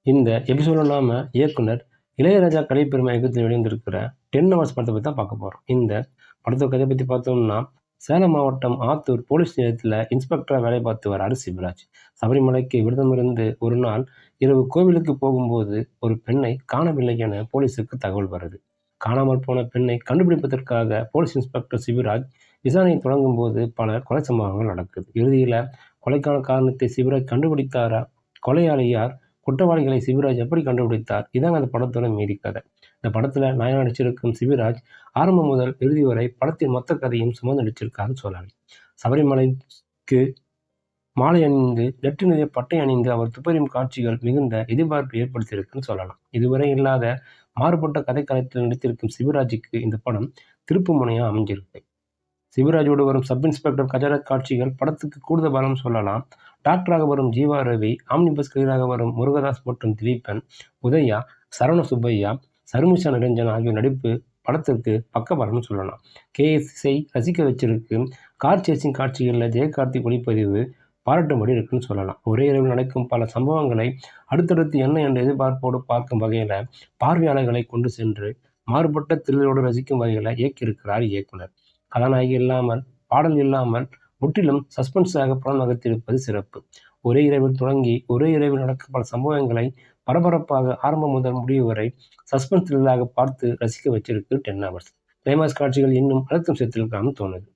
இந்த எபிசோட நாம இயக்குனர் இளையராஜா கலைப்பெருமை இயக்கத்தில் வெளிவந்திருக்கிற 10 ஹவர்ஸ் படத்தை பத்தி தான் பார்க்க போறோம். இந்த படத்தோட கதையை பத்தி பார்த்தோம்னா, சேலம் மாவட்டம் ஆத்தூர் போலீஸ் நிலையத்துல இன்ஸ்பெக்டரா வேலை பார்த்து வராரு சிவராஜ். சபரிமலைக்கு விரதம் இருந்து ஒரு நாள் இரவு கோவிலுக்கு போகும்போது ஒரு பெண்ணை காணவில்லை என போலீசுக்கு தகவல் வருது. காணாமல் போன பெண்ணை கண்டுபிடிப்பதற்காக போலீஸ் இன்ஸ்பெக்டர் சிவராஜ் விசாரணை தொடங்கும் போது பல கொலை சம்பவங்கள் நடக்குது. இறுதியில கொலைக்கான காரணத்தை சிவராஜ் கண்டுபிடித்தாரா? கொலையாளி யார்? குற்றவாளிகளை சிவராஜ் எப்படி கண்டுபிடித்தார்? இதாங்க அந்த படத்தோட மீதி கதை. இந்த படத்துல நாயகனா நடிச்சிருக்கும் சிவராஜ் ஆரம்பம் முதல் இறுதி வரை படத்தின் மொத்த கதையும் சுமந்து நடிச்சிருக்காருன்னு சொல்லலாம். சபரிமலைக்கு மாலை அணிந்து நெற்றி நிறைய பட்டை அணிந்து அவர் துப்பறியும் காட்சிகள் மிகுந்த எதிர்பார்ப்பு ஏற்படுத்தியிருக்குன்னு சொல்லலாம். இதுவரை இல்லாத மாறுபட்ட கதைக்களத்தில் நடித்திருக்கும் சிவராஜுக்கு இந்த படம் திருப்பு முனையா அமைஞ்சிருக்கு. சிவராஜோடு வரும் சப் இன்ஸ்பெக்டர் கஜராஜ் காட்சிகள் படத்துக்கு கூடுதல் பலம் சொல்லலாம். டாக்டராக வரும் ஜீவா ரவி, ஆம்னிபஸ் கிளீனராக வரும் முருகதாஸ் மற்றும் திலீபன், உதயா, சரவண சுப்பையா, சர்மிஷா நிரஞ்சன் ஆகியோர் நடிப்பு படத்திற்கு பக்கபலம்னு சொல்லலாம். கேஎஸ்ஐ ரசிக்க வச்சிருக்கு. கார் சேசிங் காட்சிகளில் ஜெயகார்த்திக் ஒளிப்பதிவு பாராட்டும்படி இருக்குன்னு சொல்லலாம். ஒரே இரவில் நடக்கும் பல சம்பவங்களை அடுத்தடுத்து என்ன என்ற எதிர்பார்ப்போடு பார்க்கும் வகையில் பார்வையாளர்களை கொண்டு சென்று மாறுபட்ட த்ரில்லரோடு ரசிக்கும் வகையில் இயக்கியிருக்கிறார் இயக்குனர். கதாநாயகி இல்லாமல், பாடல் இல்லாமல் முற்றிலும் சஸ்பென்ஸாக படம் நகர்த்தியிருப்பது சிறப்பு. ஒரே இரவில் தொடங்கி ஒரே இரவில் நடக்கும் பல சம்பவங்களை பரபரப்பாக ஆரம்பம் முதல் முடிவு வரை சஸ்பென்ஸ் த்ரில்லாக பார்த்து ரசிக்க வச்சிருக்கு 10 ஹவர்ஸ். கிளைமாக்ஸ் காட்சிகள் இன்னும் அழுத்தம் சேர்த்திருக்கான்னு தோணுது.